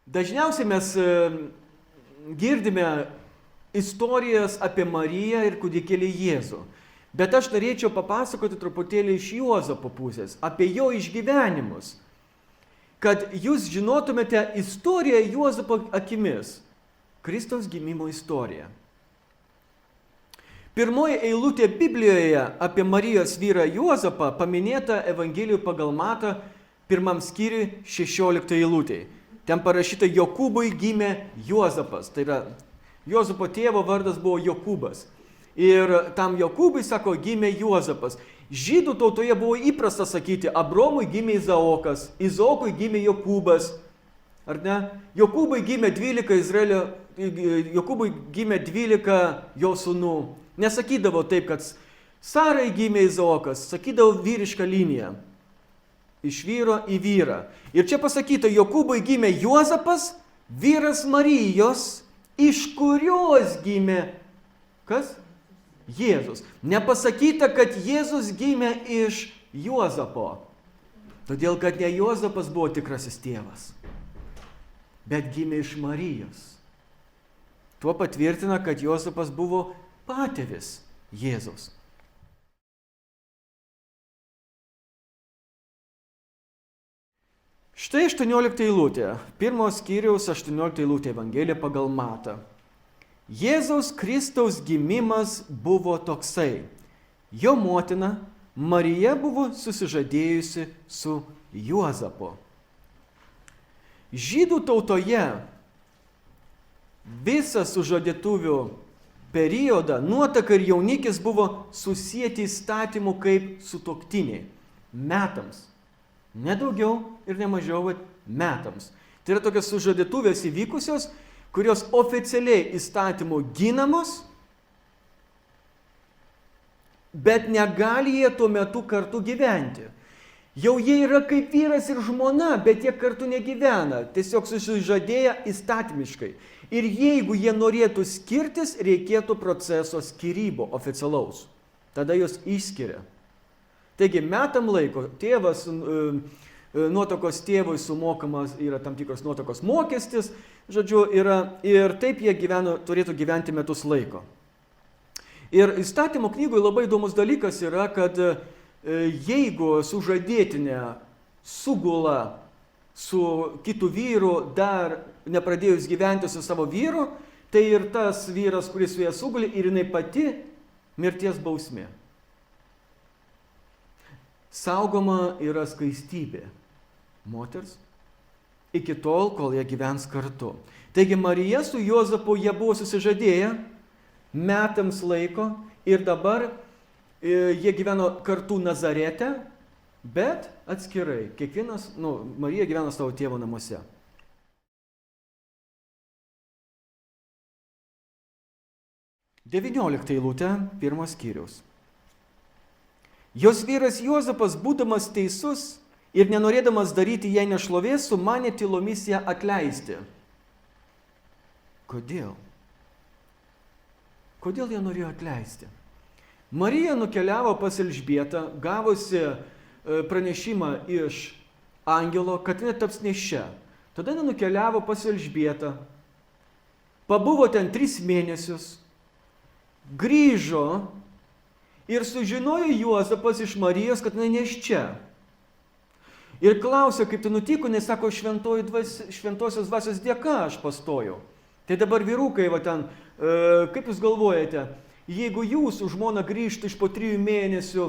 Dažniausiai mes girdime istorijas apie Mariją ir kūdikėlį Jėzų. Bet aš norėčiau papasakoti truputėlį iš Juozapo pusės, apie jo išgyvenimus, kad jūs žinotumėte istoriją Juozapo akimis, Kristaus gimimo istoriją. Pirmoji eilutė Biblijoje apie Marijos vyrą Juozapą paminėta Evangelijų pagal Matą 1 skyriui 16 eilutėje. Ten parašyta, Jokūbui gimė Juozapas. Tai yra, Juozapo tėvo vardas buvo Jokūbas. Ir tam Jokūbui, sako, gimė Juozapas. Žydų tautoje buvo įprasta sakyti, Abromui gimė Izaokas, Izaokui gimė Jokūbas. Ar ne? Jokūbui gimė 12 jo sūnų. Nesakydavo taip, kad Sarai gimė Izaokas, sakydavo vyrišką liniją. Iš vyro į vyrą. Ir čia pasakyta, Jokūbui gimė Juozapas, vyras Marijos, iš kurios gimė kas? Jėzus. Nepasakyta, kad Jėzus gimė iš Juozapo. Todėl, kad ne Juozapas buvo tikrasis tėvas, bet gimė iš Marijos. Tuo patvirtina, kad Juozapas buvo patėvis Jėzaus. Štai 18 eilutė, 1 skyriaus 18 eilutė Evangelija pagal Matą. Jėzaus Kristaus gimimas buvo toksai. Jo motina Marija buvo susižadėjusi su Juozapu. Žydų tautoje visą sužadėtuvių periodą nuotaka ir jaunikis buvo susijęti įstatymu kaip sutuoktiniai. Metams. Ne daugiau ir ne mažiau, bet metams. Tai yra tokios sužadėtuvės įvykusios, kurios oficialiai įstatymu ginamos, bet negali jie tuo metu kartu gyventi. Jau jie yra kaip vyras ir žmona, bet jie kartu negyvena, tiesiog susižadėję įstatymiškai. Ir jeigu jie norėtų skirtis, reikėtų proceso skyrybų oficialaus. Tada jos išskiria. Taigi metam laiko tėvas, nuotokos tėvui sumokamas yra tam tikros nuotokos mokestis, žodžiu, ir taip jie turėtų gyventi metus laiko. Ir įstatymo knygoje labai įdomus dalykas yra, kad jeigu sužadėtinė sugula su kitu vyru, dar nepradėjus gyventi su savo vyru, tai ir tas vyras, kuris su ją sugulė, ir jinai pati mirties bausmė. Saugoma yra skaistybė moters iki tol, kol jie gyvens kartu. Taigi Marija su Juozapu jie buvo susižadėję metams laiko ir dabar jie gyveno kartu Nazarete, bet atskirai. Marija gyveno savo tėvo namuose. Devynioliktą eilutę, 1 skyriaus. Jos vyras Juozapas, būdamas teisus ir nenorėdamas daryti jai nešlovės, sumanė tylomis ją atleisti. Kodėl? Kodėl jie norėjo atleisti? Marija nukeliavo pas Elžbietą, gavusi pranešimą iš angelo, kad jinai taps nėščia. Tada jinai nukeliavo pas Elžbietą, pabuvo ten 3 mėnesius, grįžo ir sužinojo Juozapas iš Marijos, kad jinai nėščia. Ir klausė, kaip tai nutiko, nes sako, šventosios dvasios dėka aš pastojau. Tai dabar vyrukai, kaip jūs galvojate, jeigu jūsų žmona grįžtų iš po 3 mėnesių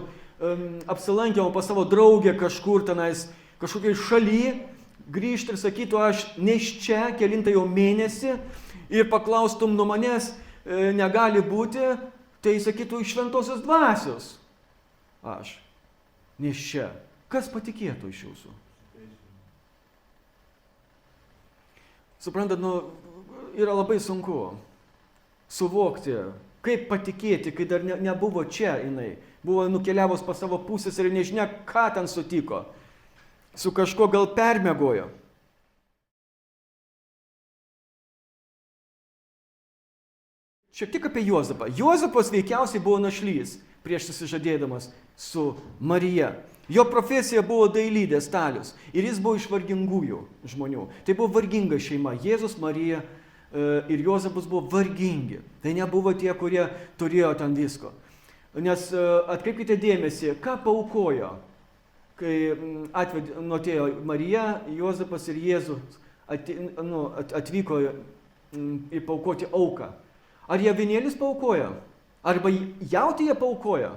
apsilankimo pas savo draugę kažkur tenais, kažkokiai šaly, grįžtų ir sakytų, aš nėščia, kelintą jau mėnesį, ir paklaustum nuo manęs, negali būti, tai sakytų iš šventosios dvasios. Aš nėščia. Kas patikėtų iš jūsų? Suprantat, yra labai sunku suvokti, kaip patikėti, kai dar nebuvo čia jinai. Buvo nukeliavus pas savo pusės ir nežinia, ką ten sutiko. Su kažko gal permiegojo. Šiek tiek apie Juozapą. Juozapas veikiausiai buvo našlys prieš susižadėdamas su Marija. Jo profesija buvo dailydės Stalius ir jis buvo iš vargingųjų žmonių. Tai buvo varginga šeima. Jėzus, Marija ir Juozapas buvo vargingi. Tai nebuvo tie, kurie turėjo ten visko. Nes atkreipkite dėmesį, ką paaukojo, kai atėjo Marija, Juozapas ir Jėzus atvyko į paaukoti auką. Ar jie avinėlius paaukojo? Arba jautį jie paaukojo?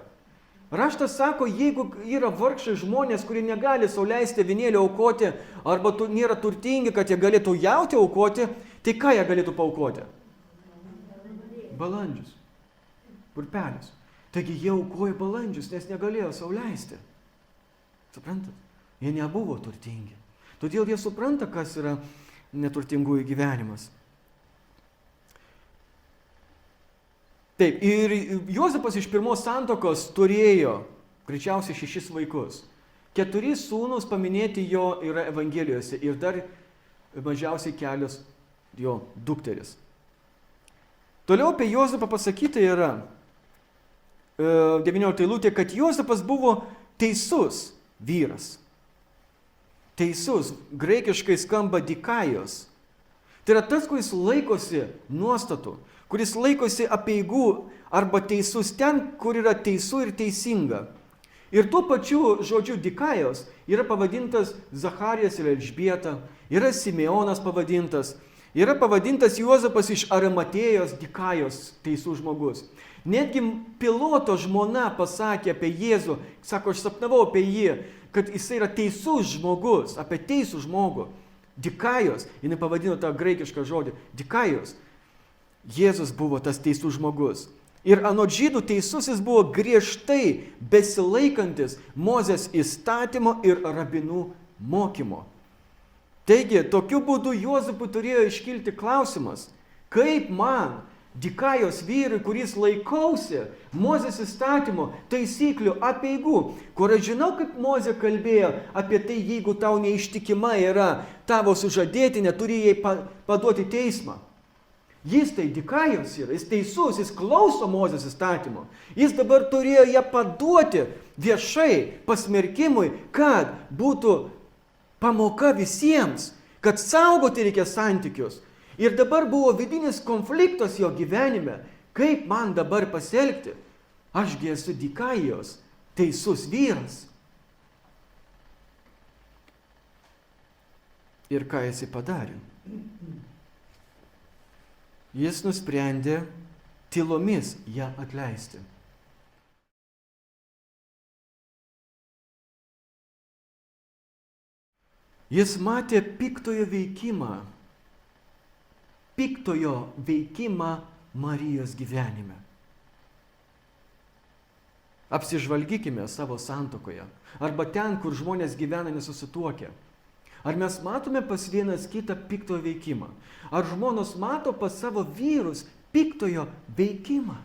Raštas sako, jeigu yra vargšai žmonės, kurie negali sau leisti avinėlį aukoti, arba nėra turtingi, kad jie galėtų jautį aukoti, tai ką jie galėtų paaukoti? Balandžius. Purpelis. Taigi jie aukojo balandžius, nes negalėjo sau leisti. Suprantat? Jie nebuvo turtingi. Todėl jie supranta, kas yra neturtingųjų gyvenimas. Taip, ir Juozapas iš pirmos santuokos turėjo greičiausiai 6 vaikus. 4 sūnus paminėti jo yra Evangelijose ir dar mažiausiai 4 jo dukteris. Toliau apie Juozapą pasakyta yra 19 eilutė, kad Juozapas buvo teisus vyras. Teisus, graikiškai skamba dikajos. Tai yra tas, kuris laikosi nuostatų, kuris laikosi apeigų arba teisus ten, kur yra teisų ir teisinga. Ir tuo pačiu žodžiu dikajos yra pavadintas Zacharijas ir Elžbieta, yra Simeonas pavadintas, yra pavadintas Juozapas iš Arimatėjos dikajos teisų žmogus. Netgi Piloto žmona pasakė apie Jėzų, sako, aš sapnavau apie jį, kad jis yra teisus žmogus, apie teisų žmogų. Dikajos, jinai pavadino tą graikišką žodį, dikajos. Jėzus buvo tas teisus žmogus. Ir anot žydų teisusis buvo griežtai besilaikantis Mozės įstatymo ir rabinų mokymo. Taigi, tokiu būdu Juozapui turėjo iškilti klausimas, kaip man, dikajos vyrui, kuris laikausi Mozės įstatymo, taisyklių, apeigų, kur aš žinau, kaip Mozė kalbėjo apie tai, jeigu tau neištikima yra tavo sužadėtinė, turi jai paduoti teismą. Jis tai dikajos yra, jis teisus, jis klauso Mozės įstatymo. Jis dabar turėjo ją paduoti viešai pasmerkimui, kad būtų pamoka visiems, kad saugoti reikia santykius. Ir dabar buvo vidinis konfliktas jo gyvenime. Kaip man dabar pasielgti? Ašgi esu dikajos, teisus vyras. Ir ką jis padarė? Jis nusprendė tylomis ją atleisti. Jis matė piktojo veikimą Marijos gyvenime. Apsižvalgykime savo santuokoje, arba ten, kur žmonės gyvena nesusituokę. Ar mes matome pas vienas kitą piktojo veikimą? Ar žmonos mato pas savo vyrus piktojo veikimą?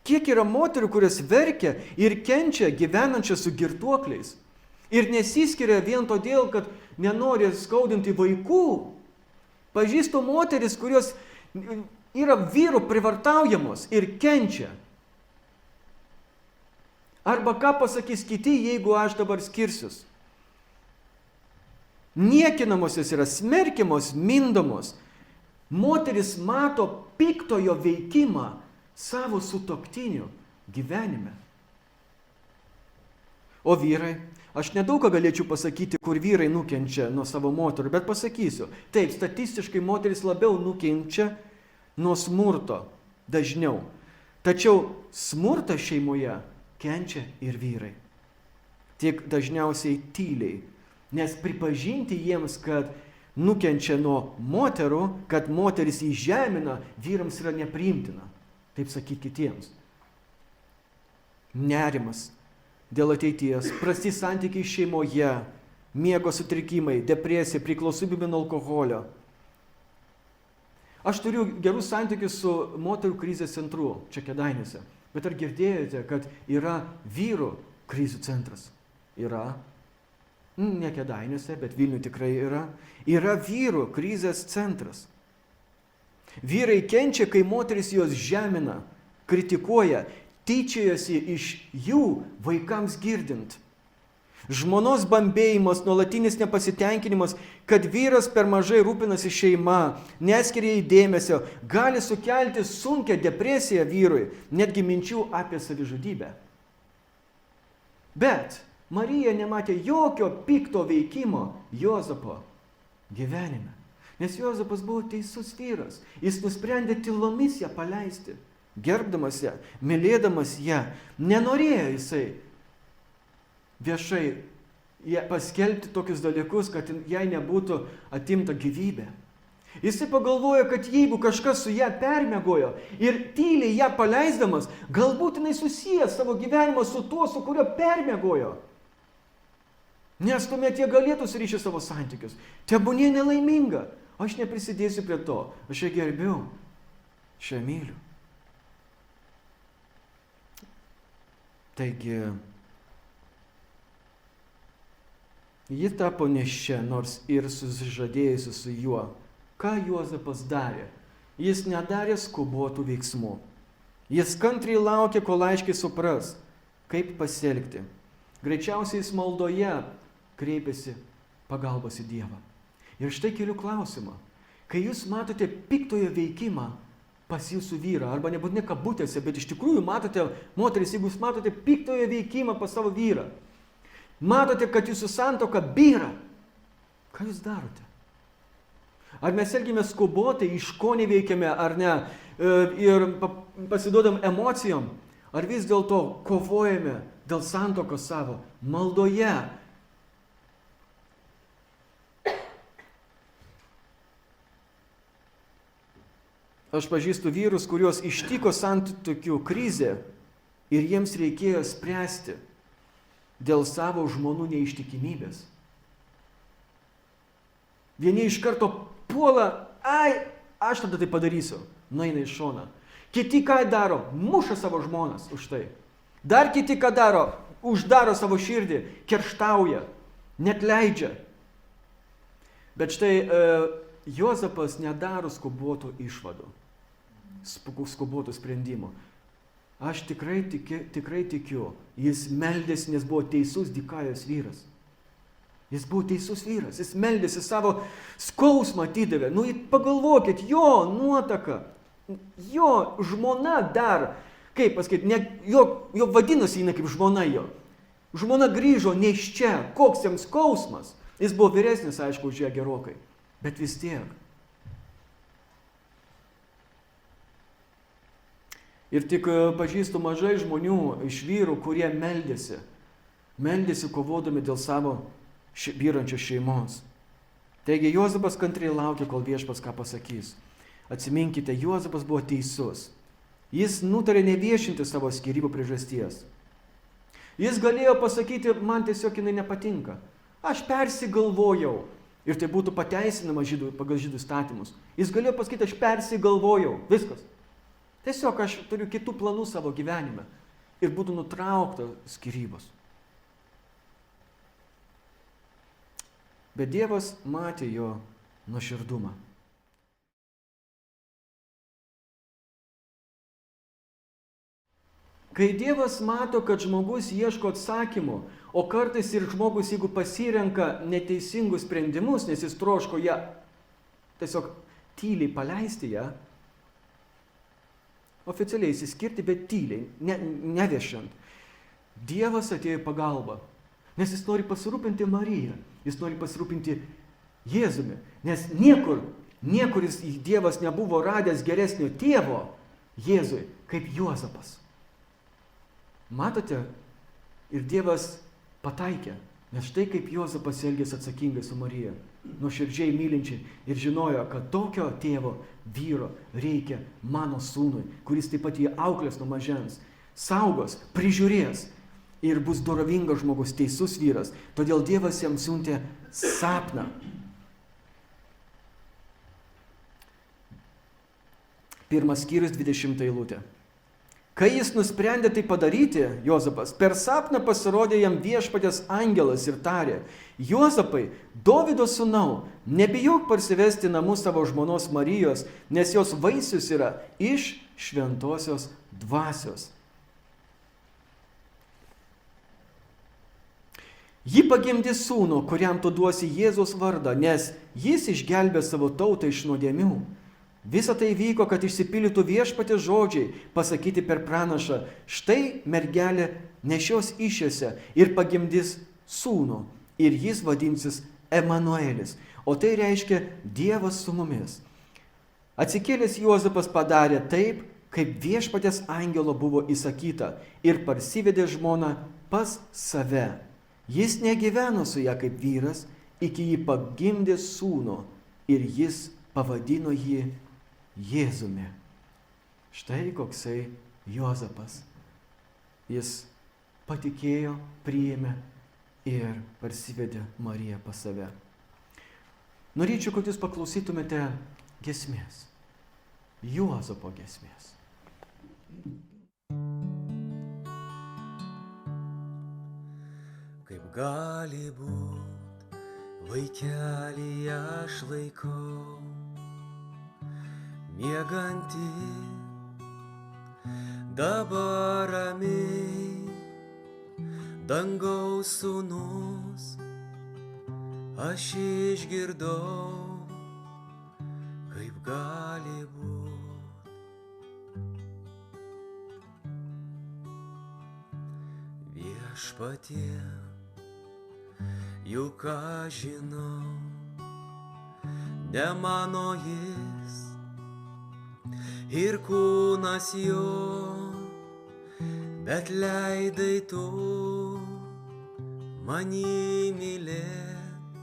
Kiek yra moterų, kurios verkia ir kenčia gyvenančią su girtuokliais? Ir nesiskiria vien todėl, kad nenori skaudinti vaikų. Pažįstu moteris, kurios yra vyrų privartaujamos ir kenčia. Arba ką pasakys kiti, jeigu aš dabar skirsius. Niekinamosios yra smerkiamos, mindomos. Moteris mato piktojo veikimą savo sutuoktinių gyvenime. O vyrai, aš nedaug ką galėčiau pasakyti, kur vyrai nukenčia nuo savo moterų, bet pasakysiu. Taip, statistiškai moteris labiau nukenčia nuo smurto dažniau. Tačiau smurtą šeimoje kenčia ir vyrai. Tik dažniausiai tyliai, nes pripažinti jiems, kad nukenčia nuo moterų, kad moteris įžemina, vyrams yra nepriimtina. Taip sakyti kitiems. Nerimas dėl ateities, prasti santykiai šeimoje, miego sutrikimai, depresija, priklausomybė nuo alkoholio. Aš turiu gerus santykius su moterų krizės centru, čia Kėdainiuose. Bet ar girdėjote, kad yra vyrų krizių centras? Yra. Ne Kėdainiuose, bet Vilniuje tikrai yra. Yra vyrų krizės centras. Vyrai kenčia, kai moteris juos žemina, kritikuoja, tyčiojosi iš jų vaikams girdint. Žmonos bambėjimas, nuolatinis nepasitenkinimas, kad vyras per mažai rūpinasi šeima, neskiria į dėmesio, gali sukelti sunkią depresiją vyrui, netgi minčių apie savižudybę. Bet Marija nematė jokio pikto veikimo Juozapo gyvenime, nes Juozapas buvo teisus vyras. Jis nusprendė tylomis ją paleisti, gerbdamas ją, mylėdamas ją. Nenorėjo jisai viešai paskelbti tokius dalykus, kad jai nebūtų atimta gyvybė. Jisai pagalvojo, kad jeigu kažkas su ją permiegojo ir tyliai ją paleisdamas, galbūt jinai susijęs savo gyvenimą su tuo, su kurio permiegojo. Nes tuomet jie galėtų surišti savo santykius. Tebūnie nelaiminga. Aš neprisidėsiu prie to. Aš ją gerbiu. Aš ją myliu. Taigi, ji tapo nėščia, nors ir susižadėjusi su juo. Ką Juozapas darė? Jis nedarė skubotų veiksmų. Jis kantriai laukė, kol aiškiai supras, kaip pasielgti. Greičiausiai jis maldoje kreipėsi pagalbos į Dievą. Ir štai keliu klausimą. Kai jūs matote piktojo veikimą pas jūsų vyrą, arba nebūtinai kabutėse, bet iš tikrųjų matote, moteris, jeigu jūs matote piktojo veikimą pas savo vyrą, matote, kad jūsų santuoka byra, ką jūs darote? Ar mes elgime skubotai, iš ko neveikiame, ar ne, ir pasiduodam emocijom, ar vis dėlto kovojame dėl santuokos savo maldoje? Aš pažįstu vyrus, kuriuos ištiko santuokių krizė ir jiems reikėjo spręsti dėl savo žmonų neištikimybės. Vieni iš karto puola, aš tada tai padarysiu, nueina į šoną. Kiti ką daro? Muša savo žmonas už tai. Dar kiti ką daro? Uždaro savo širdį, kerštauja, net leidžia. Bet štai Juozapas nedaro skubotų išvadų, skubotų sprendimų. Aš tikrai tikiu, jis meldėsi, nes buvo teisus Dikajos vyras. Jis buvo teisus vyras, jis meldėsi, savo skausmą atidavė. Nu, pagalvokit, jo nuotaka, jo žmona dar, kaip pasakyti, jo vadinosi jinai kaip žmona jo. Žmona grįžo nėščia, koks jam skausmas. Jis buvo vyresnis, aišku, už ją gerokai, bet vis tiek. Ir tik pažįstu mažai žmonių iš vyrų, kurie meldėsi kovodami dėl savo vyrančios šeimos. Taigi Juozapas kantriai laukė, kol viešpats ką pasakys. Atsiminkite, Juozapas buvo teisus. Jis nutarė neviešinti savo skyrybų priežasties. Jis galėjo pasakyti, man tiesiog jinai nepatinka. Aš persigalvojau. Ir tai būtų pateisinama pagal žydų įstatymus. Jis galėjo pasakyti, aš persigalvojau. Viskas. Tiesiog aš turiu kitų planų savo gyvenime. Ir būtų nutraukta skyrybos. Bet Dievas matė jo nuoširdumą. Kai Dievas mato, kad žmogus ieško atsakymų, o kartais ir žmogus, jeigu pasirenka neteisingus sprendimus, nes jis troško ją tiesiog tyliai paleisti ją, oficialiai įsiskirti, bet tyliai, neviešant. Dievas atėjo į pagalbą, nes jis nori pasirūpinti Mariją, jis nori pasirūpinti Jėzumi, nes niekur Dievas nebuvo radęs geresnio tėvo Jėzui kaip Juozapas. Matote, ir Dievas pataikė, nes štai kaip Juozapas elgėsi atsakingai su Marija, nuoširdžiai mylinčiai ir žinojo, kad tokio tėvo vyro reikia mano sūnui, kuris taip pat jį auklės nuo mažens, saugos, prižiūrės ir bus dorovingas žmogus, teisus vyras. Todėl Dievas jam siuntė sapną. Pirmas skyrius, 20 eilutė. Kai jis nusprendė tai padaryti, Juozapas, per sapną pasirodė jam viešpaties angelas ir tarė, Juozapai, Dovydo sūnau, nebijok parsivesti namų savo žmonos Marijos, nes jos vaisius yra iš šventosios dvasios. Ji pagimdys sūnų, kuriam tu duosi Jėzaus vardą, nes jis išgelbės savo tautą iš nuodėmių. Visa tai vyko, kad išsipildytų Viešpaties žodžiai, pasakyti per pranašą: štai mergelė nešios įsčiose ir pagimdys sūnų, ir jis vadinsis Emanuelis. O tai reiškia Dievas su mumis. Atsikėlęs Juozapas padarė taip, kaip Viešpaties angelo buvo įsakyta, ir parsivedė žmoną pas save. Jis negyveno su ją kaip vyras, iki jį pagimdė sūnų, ir jis pavadino jį Jėzumi. Štai koksai Juozapas. Jis patikėjo, priėmė ir parsivedė Mariją pas save. Norėčiau, kad jūs paklausytumėte giesmės. Juozapo giesmės. Kaip gali būt, vaikelį aš laikau, miegantį dabar ramiai, dangaus sūnus, aš išgirdau, kaip gali būt. Viešpatie, juk aš žinau, ne mano jis ir kūnas jo, bet leidai tu manį mylėt,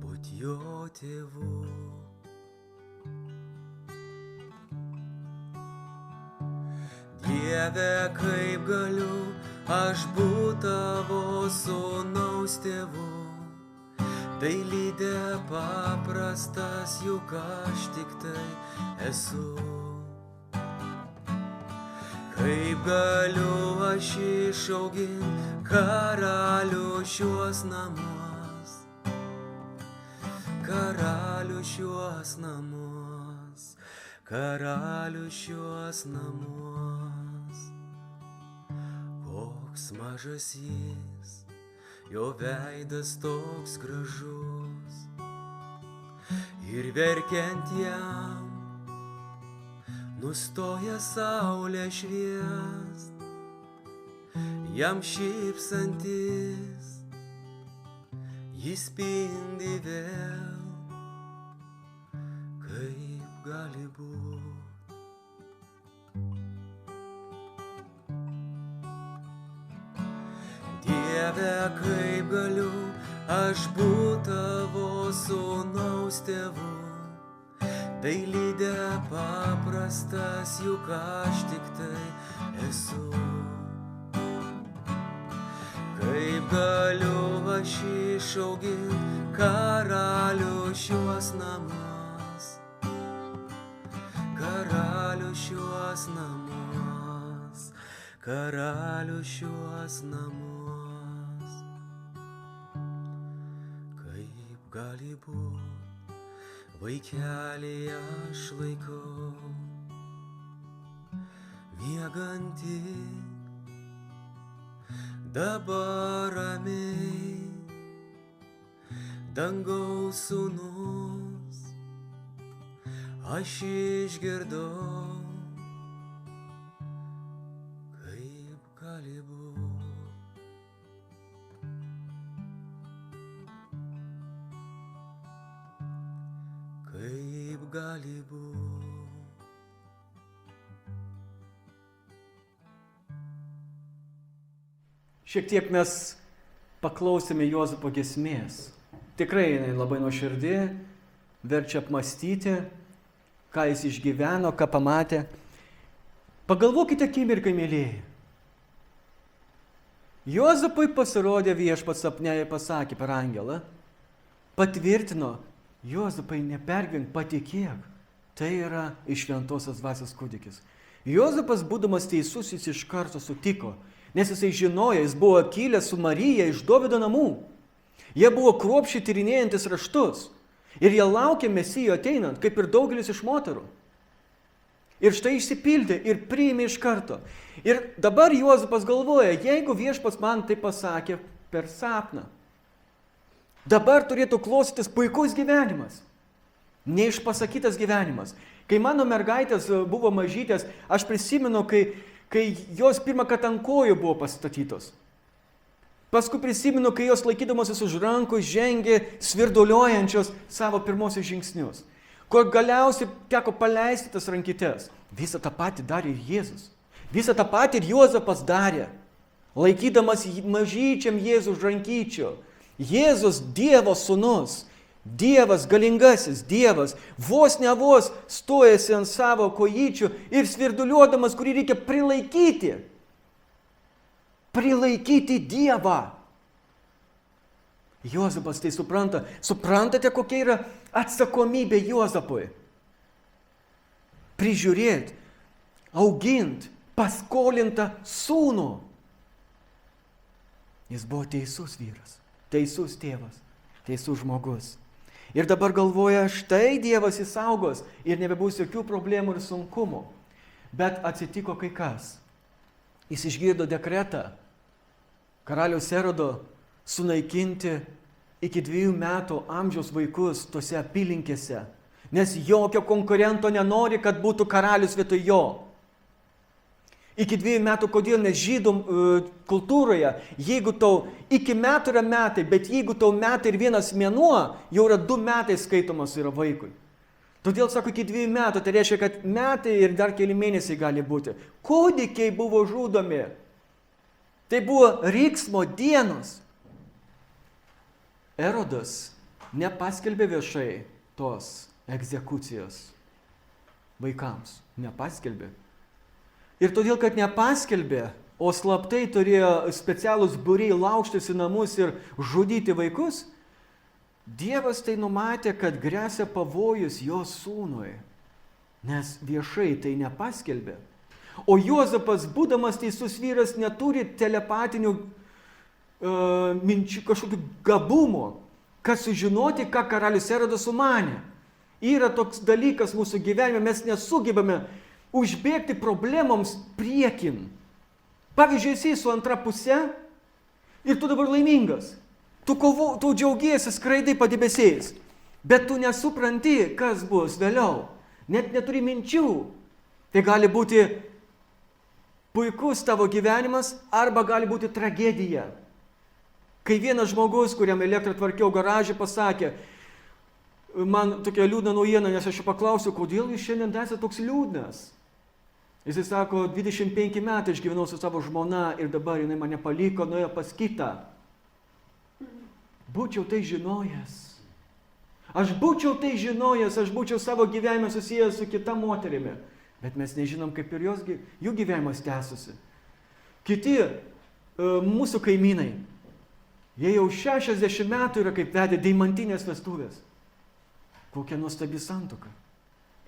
būt jo tėvu. Dieve, kaip galiu aš būt tavo sūnaus tėvu, tai lydė paprastas, juk aš tik tai esu. Kaip galiu aš išaugint karalių šiuos namus, karalių šiuos namus, karalių šiuos namus. Koks mažas jis, jo veidas toks gražus, ir verkiant jam nustoja saulė šviest, jam šypsantis jis spindi vėl. Kaip gali būt? Dieve, kaip galiu aš būt tavo sūnaus tėvu, tai lydė paprastas, juk aš tik tai esu. Kaip galiu aš išaugint karalių šiuos namus, karalių šiuos namus, karalių šiuos namus. Kaip gali būt, vaikelį aš laikau, miegantį dabar ramiai, dangaus sūnus, aš išgirdau, kaip gali būt. Kaip gali būt. Šiek tiek mes paklausėme Juozapo giesmės. Tikrai jinai labai nuoširdi, verčia apmąstyti, ką jis išgyveno, ką pamatė. Pagalvokite akimirką, mėlyjeji. Juozapui pasirodė Viešpats sapne ir pasakė per angelą, patvirtino: Juozapai, nepergyvenk, patikėk, tai yra iš šventosios dvasios kūdikis. Juozapas, būdamas teisus, jis iš karto sutiko, nes jisai žinojo, jis buvo kilęs su Marija iš Dovydo namų. Jie buvo kruopščiai tyrinėjantis raštus ir jie laukė Mesijo ateinant, kaip ir daugelis iš moterų. Ir štai išsipildė ir priėmė iš karto. Ir dabar Juozapas galvoja, jeigu Viešpats man tai pasakė per sapną. Dabar turėtų klostytis puikus gyvenimas. Neišpasakytas gyvenimas. Kai mano mergaitės buvo mažytės, aš prisimenu, kai jos pirmą kartą ant kojų buvo pastatytos. Paskui prisimenu, kai jos laikydamosis už rankų žengė svirduliojančios savo pirmosius žingsnius. Kur galiausiai teko paleisti tas rankytes. Visą tą patį darė ir Jėzus. Visą tą patį ir Juozapas darė. Laikydamas mažyčiam Jėzų už rankyčių. Jėzus Dievo sūnus. Dievas, galingasis Dievas, vos ne vos stojasi ant savo kojyčių ir svirduliuodamas, kurį reikia prilaikyti. Prilaikyti Dievą. Juozapas tai supranta. Suprantate, kokia yra atsakomybė Juozapui? Prižiūrėti, auginti, paskolintą sūnų. Jis buvo teisus vyras, teisus tėvas, teisus žmogus. Ir dabar galvoja, štai Dievas įsaugos ir nebebus jokių problemų ir sunkumų. Bet atsitiko kai kas. Jis išgirdo dekretą karaliaus Erodo sunaikinti iki 2 metų amžiaus vaikus tose apylinkėse. Nes jokio konkurento nenori, kad būtų karalius vietoj jo. Iki 2 metų, kodėl, nes žydų kultūroje, jeigu tau iki metų yra metai, bet jeigu tau metai ir 1 mėnuo, jau yra 2 metai skaitomas yra vaikui. Todėl sako, iki 2 metų, tai reiškia, kad metai ir dar keli mėnesiai gali būti. Kūdikiai buvo žudomi. Tai buvo riksmo dienos. Erodas nepaskelbė viešai tos egzekucijos vaikams. Nepaskelbė. Ir todėl, kad nepaskelbė, o slaptai turėjo specialūs būriai laužtis į namus ir žudyti vaikus, Dievas tai numatė, kad gresia pavojus jo sūnui, nes viešai tai nepaskelbė. O Juozapas, būdamas teisus vyras, neturi telepatinių minčių, kažkokių gabumų, kad sužinoti, ką karalius Erodas sumanė. Yra toks dalykas mūsų gyvenime, mes nesugebame užbėgti problemoms priekin. Pavyzdžiui, esi su antra puse ir tu dabar laimingas. Tu džiaugiesi, skraidai padebesiais, bet tu nesupranti, kas bus vėliau. Net neturi minčių. Tai gali būti puikus tavo gyvenimas arba gali būti tragedija. Kai vienas žmogus, kuriam elektrą tvarkiau garažį, pasakė, man tokia liūdna naujiena, nes aš paklausiau, kodėl jūs šiandien esate toks liūdnas. Jisai sako, 25 metai aš gyvenau su savo žmona ir dabar jinai mane paliko, nuėjo pas kitą. Būčiau tai žinojęs. Aš būčiau savo gyvenime susijęs su kita moterimi. Bet mes nežinom, kaip ir jų gyvenimas tęsusi. Kiti mūsų kaimynai, jie jau 60 metų yra kaip vedė deimantinės vestuvės. Kokia nuostabi santuoka.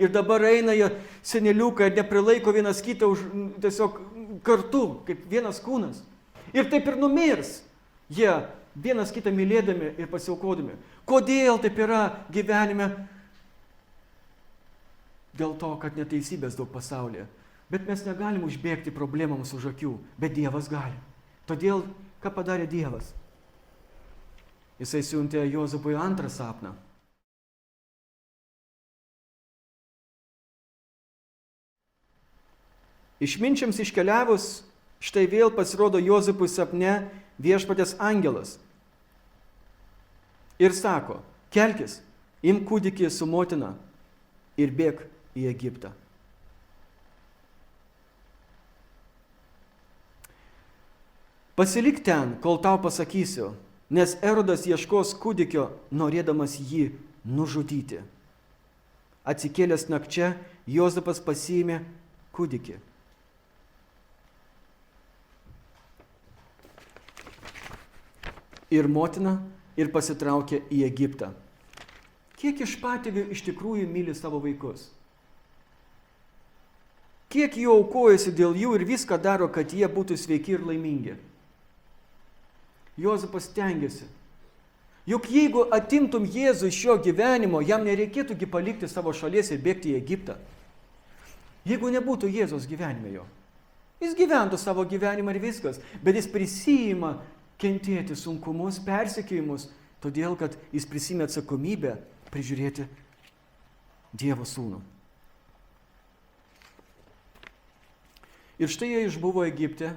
Ir dabar eina jie seneliukai ir neprilaiko vienas kitą tiesiog kartu, kaip vienas kūnas. Ir taip ir numirs jie vienas kitą mylėdami ir pasiaukodami. Kodėl taip yra gyvenime? Dėl to, kad neteisybės daug pasaulyje. Bet mes negalim užbėgti problemams už akių, bet Dievas gali. Todėl, ką padarė Dievas? Jisai siuntė Juozapui antrą sapną. Išminčiams iškeliavus, štai vėl pasirodo Juozapui sapne viešpaties angelas. Ir sako, kelkis, imk kūdikį su motina ir bėk į Egiptą. Pasilik ten, kol tau pasakysiu, nes Erodas ieškos kūdikio, norėdamas jį nužudyti. Atsikėlęs nakčia, Juozapas pasiėmė kūdikį. Ir motina ir pasitraukė į Egiptą. Kiek iš patėvių iš tikrųjų myli savo vaikus? Kiek jų aukojasi dėl jų ir viską daro, kad jie būtų sveiki ir laimingi? Juozapas stengiasi. Juk jeigu atimtum Jėzų iš jo gyvenimo, jam nereikėtųgi palikti savo šalies ir bėgti į Egiptą. Jeigu nebūtų Jėzos gyvenime jo. Jis gyventų savo gyvenimą ir viskas, bet jis prisijima kentėti sunkumus, persekiojimus, todėl kad jis prisimė atsakomybę prižiūrėti Dievo sūnų. Ir štai jie išbuvo Egipte,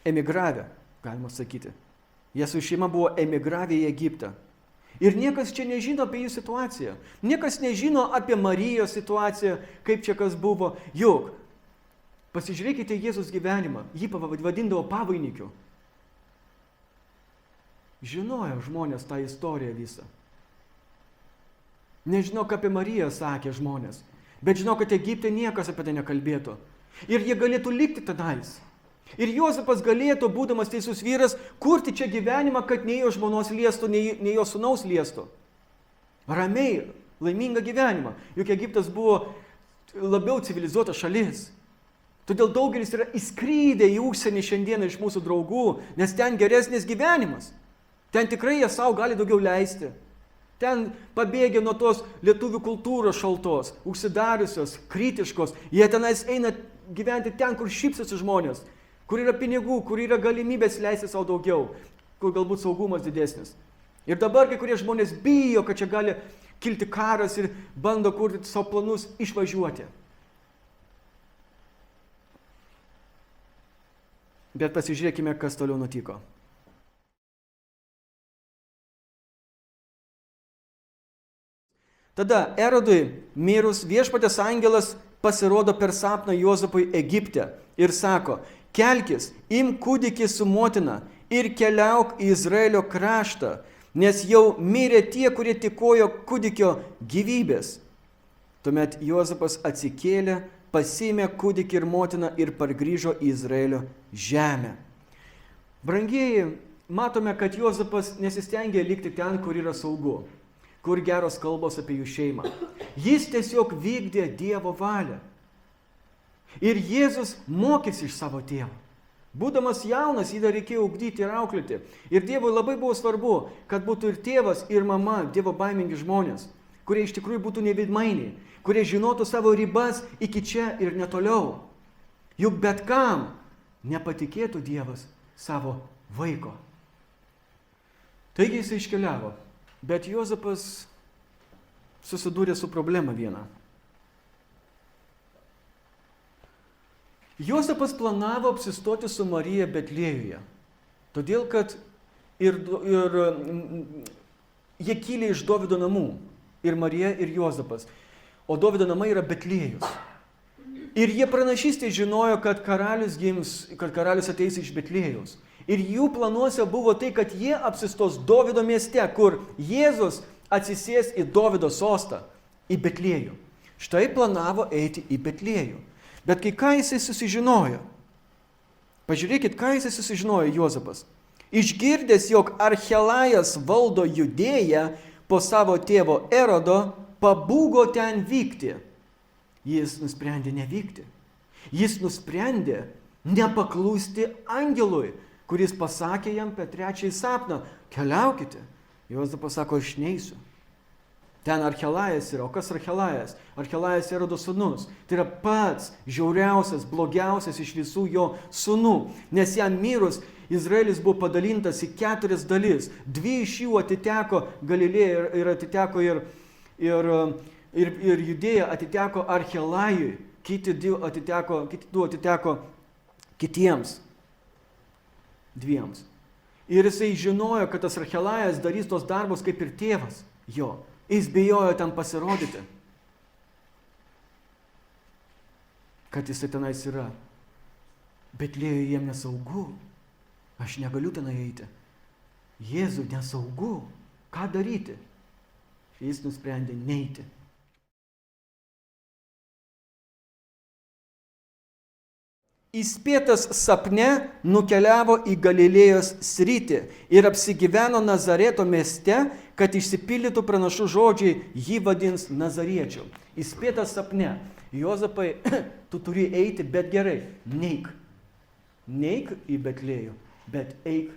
emigravę, galima sakyti. Jie su šeima buvo emigravę į Egiptą. Ir niekas čia nežino apie jų situaciją. Niekas nežino apie Marijos situaciją, kaip čia kas buvo. Juk, pasižiūrėkite Jėzus gyvenimą. Jį vadindavo pavainikiu. Žinojo žmonės tą istoriją visą. Nežinau, ką apie Mariją sakė žmonės. Bet žinau, kad Egipte niekas apie tai nekalbėtų. Ir jie galėtų likti tenais. Ir Juozapas galėtų, būdamas teisus vyras, kurti čia gyvenimą, kad nei jo žmonos liestų, nei jo sūnaus liestų. Ramiai, laimingą gyvenimą. Juk Egiptas buvo labiau civilizuota šalis. Todėl daugelis yra įskrydę į užsienį šiandieną iš mūsų draugų, nes ten geresnis gyvenimas. Ten tikrai jie savo gali daugiau leisti. Ten pabėgę nuo tos lietuvių kultūros šaltos, užsidariusios, kritiškos. Jie tenais eina gyventi ten, kur šypsosi žmonės, kur yra pinigų, kur yra galimybės leisti savo daugiau, kur galbūt saugumas didesnis. Ir dabar kai kurie žmonės bijo, kad čia gali kilti karas ir bando kurti savo planus išvažiuoti. Bet pasižiūrėkime, kas toliau nutiko. Tada Erodui mirus viešpatės angelas pasirodo per sapną Juozapui Egipte ir sako: kelkis, imk kūdikį su motina ir keliauk į Izraelio kraštą, nes jau mirė tie, kurie tikojo kūdikio gyvybės. Tuomet Juozapas atsikėlė, pasiėmė kūdikį ir motiną ir pargrįžo į Izraelio žemę. Brangieji, matome, kad Juozapas nesistengė likti ten, kur yra saugu, kur geros kalbos apie jų šeimą. Jis tiesiog vykdė Dievo valią. Ir Jėzus mokėsi iš savo tėvo. Būdamas jaunas, jį dar reikėjo ugdyti ir auklėti. Ir Dievui labai buvo svarbu, kad būtų ir tėvas, ir mama Dievo baimingi žmonės, kurie iš tikrųjų būtų neveidmainiai, kurie žinotų savo ribas iki čia ir netoliau. Juk bet kam nepatikėtų Dievas savo vaiko. Taigi jis iškeliavo. Bet Juozapas susidūrė su problema viena. Juozapas planavo apsistoti su Marija Betliejuje, todėl kad jie kilė iš Dovydo namų, ir Marija, ir Juozapas, o Dovydo namai yra Betliejus. Ir jie pranašystė žinojo, kad karalius gims, kad karalius ateis iš Betliejaus. Ir jų planuose buvo tai, kad jie apsistos Dovydo mieste, kur Jėzus atsisės į Dovydo sostą, į Betliejų. Štai planavo eiti į Betliejų. Bet kai ką jisai susižinojo? Pažiūrėkit, ką jisai susižinojo Juozapas. Išgirdęs, jog Archelajas valdo Judėją po savo tėvo Erodo, pabūgo ten vykti. Jis nusprendė nevykti. Jis nusprendė nepaklusti angelui, kuris pasakė jam per trečiąjį sapną: keliaukite. Juozapas sako: aš neisiu. Ten Archelajas yra. O kas Archelajas? Archelajas Erodo sūnus. Tai yra pats žiauriausias, blogiausias iš visų jo sūnų. Nes jam mirus Izraelis buvo padalintas į 4 dalis. 2 iš jų atiteko Galilėjai ir atiteko ir Judėja atiteko Archelajui. Kiti 2 atiteko kitiems 2. Ir jisai žinojo, kad tas Archelajas darys tos darbus kaip ir tėvas jo. Jis bijojo ten pasirodyti, kad jisai tenais yra. Betlėjuje jiem nesaugu. Aš negaliu ten eiti. Jėzui nesaugu. Ką daryti? Jis nusprendė neiti. Įspėtas sapne nukeliavo į Galilėjos sritį ir apsigyveno Nazareto mieste, kad išsipildytų pranašų žodžiai, jį vadins Nazariečiu. Įspėtas sapne. Juozapai, tu turi eiti, bet gerai, neik. Neik į Betlėjų, bet eik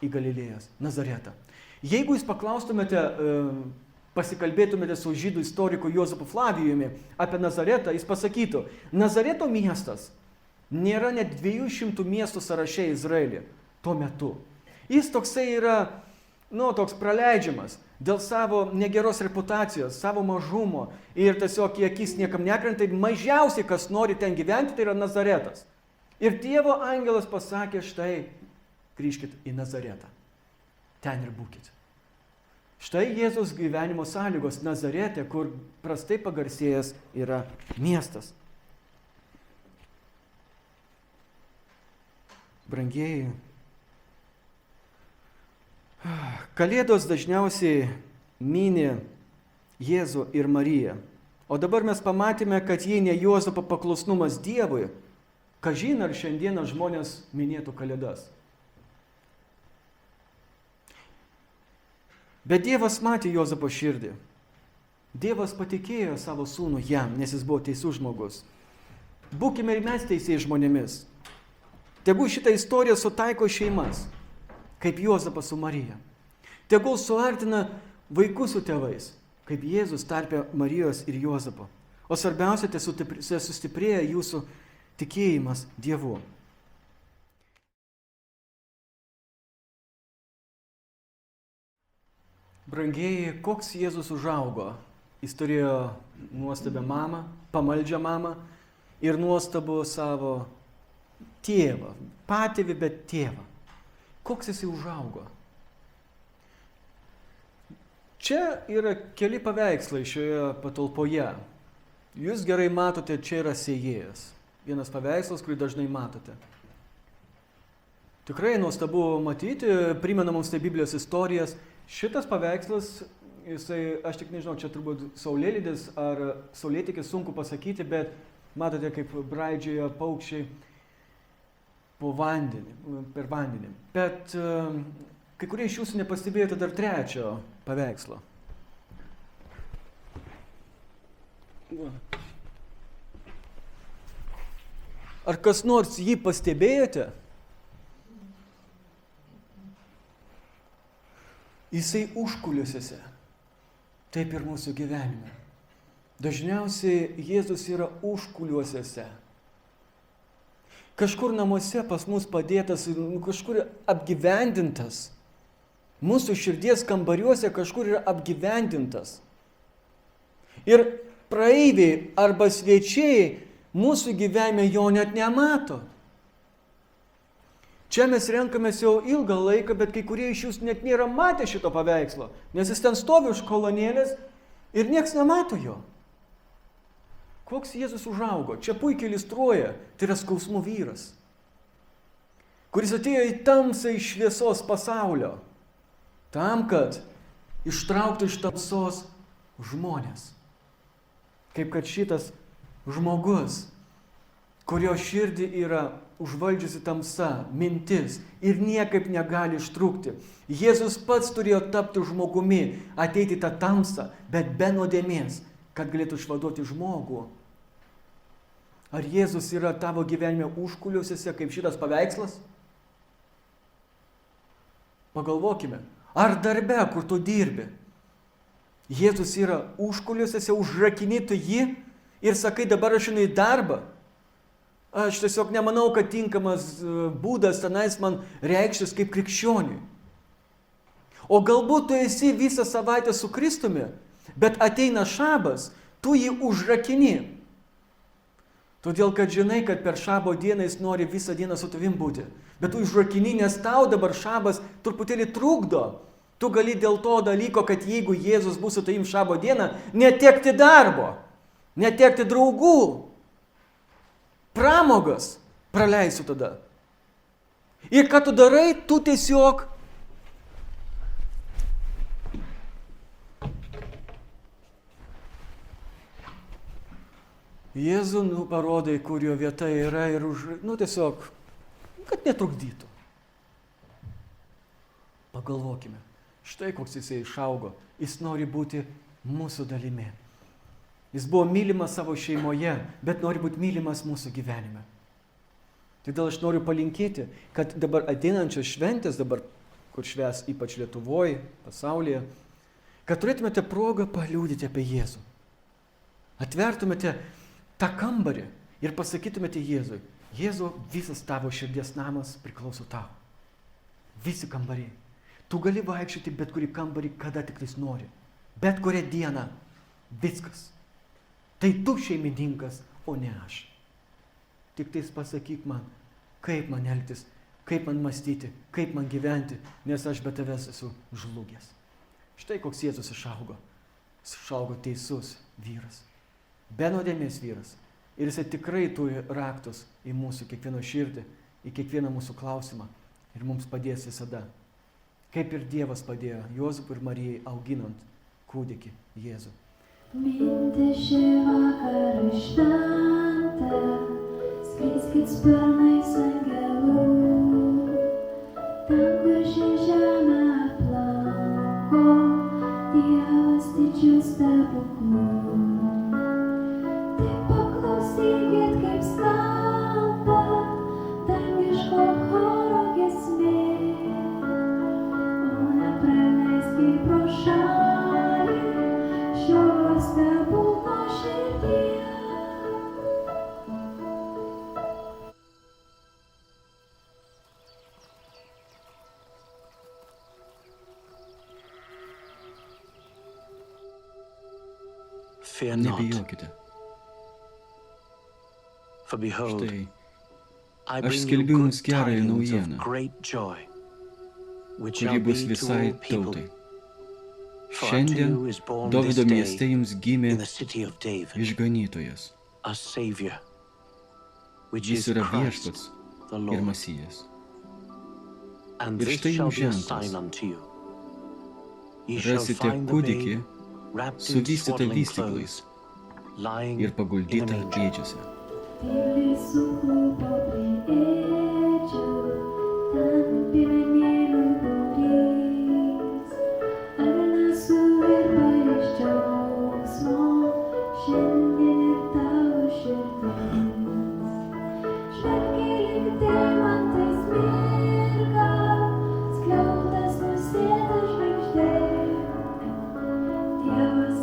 į Galilėjos, Nazaretą. Jeigu jūs paklaustumėte, pasikalbėtumėte su žydų istoriku Juozapu Flavijumi apie Nazaretą, jis pasakytų: Nazareto miestas nėra net 200 miestų sąraše Izraelyje tuo metu. Jis toksai yra, toks praleidžiamas dėl savo negeros reputacijos, savo mažumo ir tiesiog į akis niekam nekrenta. Mažiausiai, kas nori ten gyventi, tai yra Nazaretas. Ir Dievo angelas pasakė, štai, grįžkit į Nazaretą. Ten ir būkit. Štai Jėzus gyvenimo sąlygos Nazarete, kur prastai pagarsėjęs yra miestas. Brangieji, Kalėdos dažniausiai mini Jėzų ir Mariją. O dabar mes pamatėme, kad jei ne Juozapo paklusnumas Dievui, kažin ar šiandieną žmonės minėtų Kalėdas. Bet Dievas matė Juozapo širdį. Dievas patikėjo savo sūnų jam, nes jis buvo teisus žmogus. Būkime ir mes teisiais žmonėmis. Tegul šitą istoriją sutaiko šeimas, kaip Juozapas su Marija. Tegul suartina vaikus su tėvais, kaip Jėzus tarpė Marijos ir Juozapo. O svarbiausia, sustiprėja jūsų tikėjimas Dievu. Brangieji, koks Jėzus užaugo? Jis turėjo nuostabią mamą, pamaldžią mamą ir nuostabų savo tėvą. Patėvį, bet tėvą. Koks jisai užaugo? Čia yra keli paveikslai šioje patalpoje. Jūs gerai matote, čia yra sėjėjas. Vienas paveikslas, kurį dažnai matote. Tikrai nuostabu matyti, primena mums tai Biblijos istorijas. Šitas paveikslas, aš tik nežinau, čia turbūt saulėlydis ar saulėtekis, sunku pasakyti, bet matote, kaip braidžioja paukščiai per vandenį. Bet kai kurie iš jūsų nepastebėjote dar trečio paveikslo. Ar kas nors jį pastebėjote? Jisai užkulisiuose, taip ir mūsų gyvenime. Dažniausiai Jėzus yra užkuliuosiuose. Kažkur namuose pas mus padėtas, kažkur apgyvendintas. Mūsų širdies kambariuose kažkur yra apgyvendintas. Ir praeiviai arba svečiai mūsų gyvenime jo net nemato. Čia mes renkamės jau ilgą laiką, bet kai kurie iš jūsų net nėra matę šito paveikslo, nes jis ten stovi už kolonėlės ir nieks nemato jo. Koks Jėzus užaugo? Čia puikiai iliustruoja, tai yra skausmų vyras, kuris atėjo į tamsą iš šviesos pasaulio, tam, kad ištrauktų iš tamsos žmonės. Kaip kad šitas žmogus, kurio širdį yra užvaldžiusi tamsa, mintis ir niekaip negali ištrūkti. Jėzus pats turėjo tapti žmogumi, ateiti į tą tamsą, bet be nuodėmės, kad galėtų išvaduoti žmogų. Ar Jėzus yra tavo gyvenime užkuliuosiuose kaip šitas paveikslas? Pagalvokime, ar darbe, kur tu dirbi, Jėzus yra užkuliuosiuose, užrakini tu jį ir sakai, dabar aš einu į darbą. Aš tiesiog nemanau, kad tinkamas būdas tenais man reikštis kaip krikščioniui. O galbūt tu esi visą savaitę su Kristumi, bet ateina šabas, tu jį užrakini. Todėl, kad žinai, kad per šabo dieną jis nori visą dieną su tavim būti. Bet tu užrakini, nes tau dabar šabas truputėlį trukdo. Tu gali dėl to dalyko, kad jeigu Jėzus bus su tavim šabo dieną, netekti darbo, netekti draugų. Pramogas praleisiu tada. Ir ką tu darai, tu tiesiog Jėzų parodai, kur jo vieta yra ir tiesiog, kad netrukdytų. Pagalvokime, štai koks jisai išaugo. Jis nori būti mūsų dalimi. Jis buvo mylimas savo šeimoje, bet nori būti mylimas mūsų gyvenime. Todėl aš noriu palinkėti, kad dabar ateinančios šventės, dabar, kur švęs ypač Lietuvoje, pasaulyje, kad turėtumėte progą paliudyti apie Jėzų. Atvertumėte tą kambarį ir pasakytumėte Jėzui, Jėzau, visas tavo širdies namas priklauso tau. Visi kambariai. Tu gali vaikščioti bet kurį kambarį, kada tik tais nori. Bet kurią dieną. Viskas. Tai tu šeimininkas, o ne aš. Tik tais pasakyk man, kaip man elgtis, kaip man mąstyti, kaip man gyventi, nes aš be tavęs esu žlugęs. Štai koks Jėzus išaugo. Jis išaugo teisus vyras. Be nuodėmės vyras. Ir jisai tikrai turi raktus į mūsų kiekvieno širdį, į kiekvieną mūsų klausimą. Ir mums padės visada. Kaip ir Dievas padėjo Juozapui ir Marijai auginant kūdikį Jėzų. Mintis šį vakarą šventą, skriskit sparnais angelų, ten, kur ši žemė aplanko, Dievas didžių stebuklų. Tik paklausykit, kaip skamba dangiško choro giesmė, o nepraleiskit pro šalį šio stebuklo širdyje. Fear not, Nebijokite. for behold, Štai, I aš bring you skelbiu good jums gerąją tidings naujieną, of great joy, which kuri shall bus be to visai all people. tautai. For unto Šiandien you is born Dovido this mieste day jums gimė in the city of David išganytojas. a Savior, which Jis is yra Christ viešpats the ir Lord. Masijas. And Ir this štai shall jums be a ženklas. sign unto you. Ye shall Rasite find the kūdikį babe wrapped in suvystytą swaddling vystyklais clothes, lying ir in a paguldytą manger. ėdžiose. Tyliai suklupo prie ėdžių, ten piemenėlių būrys. Ar nesuvirpa iš džiaugsmo šiandien ir tavo širdis? Žvelgiai lyg deimantais mirga, skliautas nusėda žvaigždė. Dievas